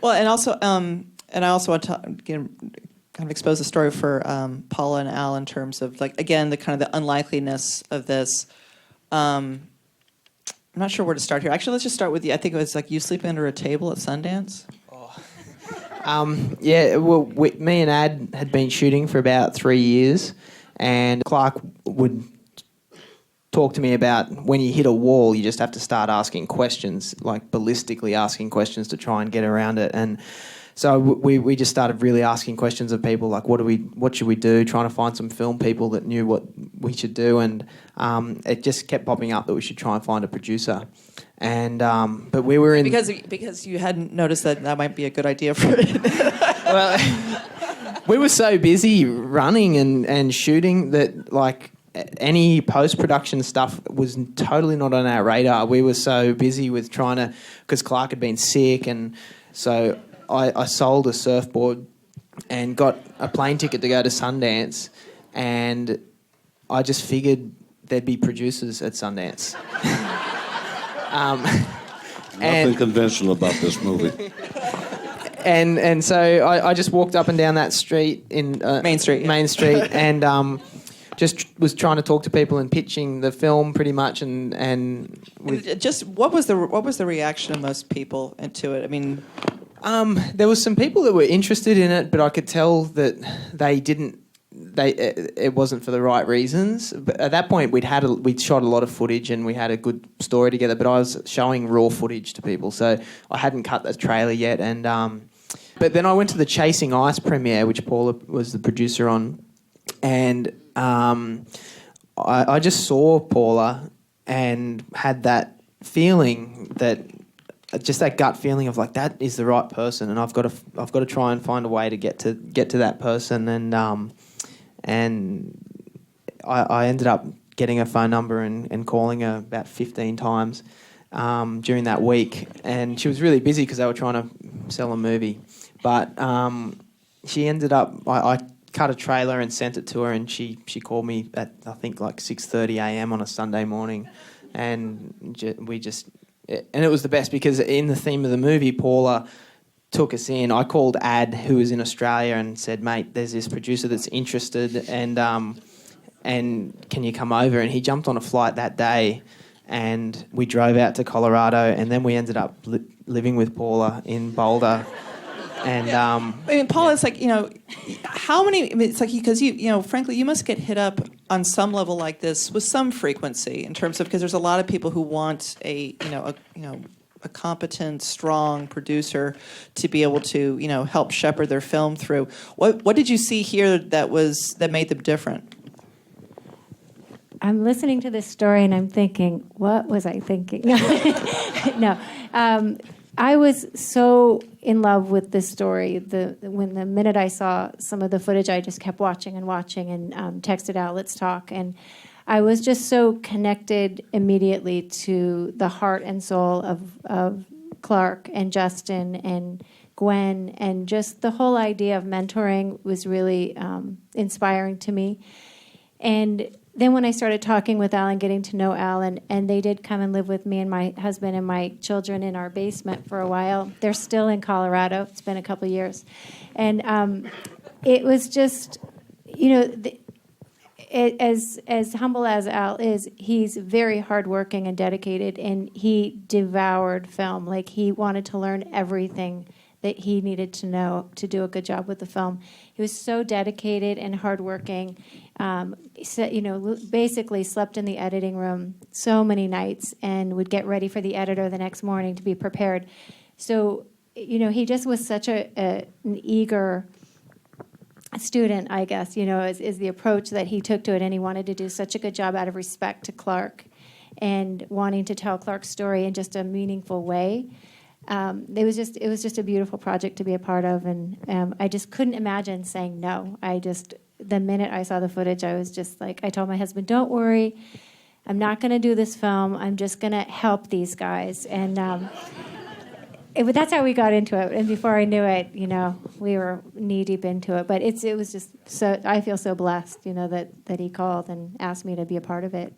Well, and I also want to kind of expose the story for Paula and Al in terms of, like, again, the kind of the unlikeliness of this. I'm not sure where to start here. Actually, let's just start with you. I think it was like you sleeping under a table at Sundance. Yeah, well, me and Ad had been shooting for about 3 years, and Clark would talk to me about when you hit a wall, you just have to start asking questions, like ballistically asking questions to try and get around it. And so we just started really asking questions of people, like what should we do, trying to find some film people that knew what we should do. And it just kept popping up that we should try and find a producer. And but we were in... Because you hadn't noticed that might be a good idea for it. Well, we were so busy running and shooting that, like, any post-production stuff was totally not on our radar. We were so busy with trying to... Because Clark had been sick, and so I sold a surfboard and got a plane ticket to go to Sundance, and I just figured there'd be producers at Sundance. Nothing conventional about this movie. And so I just walked up and down that street in Main Street, and just was trying to talk to people and pitching the film pretty much, and just what was the reaction of most people to it? I mean, there was some people that were interested in it, but I could tell that it wasn't for the right reasons. But at that point, we'd shot a lot of footage and we had a good story together. But I was showing raw footage to people, so I hadn't cut the trailer yet. And but then I went to the Chasing Ice premiere, which Paula was the producer on, and I just saw Paula and had that feeling just that gut feeling of, like, that is the right person, and I've got to try and find a way to get to that person. And I ended up getting her phone number and calling her about 15 times during that week. And she was really busy because they were trying to sell a movie. But she ended up... I cut a trailer and sent it to her, and she called me at, I think, like 6:30 a.m. on a Sunday morning. And and it was the best because in the theme of the movie, Paula took us in. I called Ad, who was in Australia, and said, "Mate, there's this producer that's interested, and can you come over?" And he jumped on a flight that day, and we drove out to Colorado, and then we ended up living with Paula in Boulder. And I mean, Paula, it's like, how many? I mean, it's like because frankly, you must get hit up on some level like this with some frequency in terms of, because there's a lot of people who want a competent, strong producer to be able to, help shepherd their film through. What did you see here that made them different? I'm listening to this story and I'm thinking, what was I thinking? No. I was so in love with this story. The minute I saw some of the footage, I just kept watching and texted out, let's talk. And I was just so connected immediately to the heart and soul of Clark and Justin and Gwen, and just the whole idea of mentoring was really inspiring to me. And then when I started talking with Al and getting to know Al, and they did come and live with me and my husband and my children in our basement for a while. They're still in Colorado. It's been a couple of years. And it was just, as humble as Al is, he's very hardworking and dedicated, and he devoured film. Like, he wanted to learn everything that he needed to know to do a good job with the film. He was so dedicated and hardworking. Basically slept in the editing room so many nights and would get ready for the editor the next morning to be prepared. So, he just was such an eager student, I guess, is the approach that he took to it, and he wanted to do such a good job out of respect to Clark and wanting to tell Clark's story in just a meaningful way. It was just a beautiful project to be a part of, and I just couldn't imagine saying no. The minute I saw the footage, I was just like, I told my husband, don't worry, I'm not going to do this film. I'm just going to help these guys. And that's how we got into it. And before I knew it, we were knee deep into it. But it was just so, I feel so blessed, that he called and asked me to be a part of it.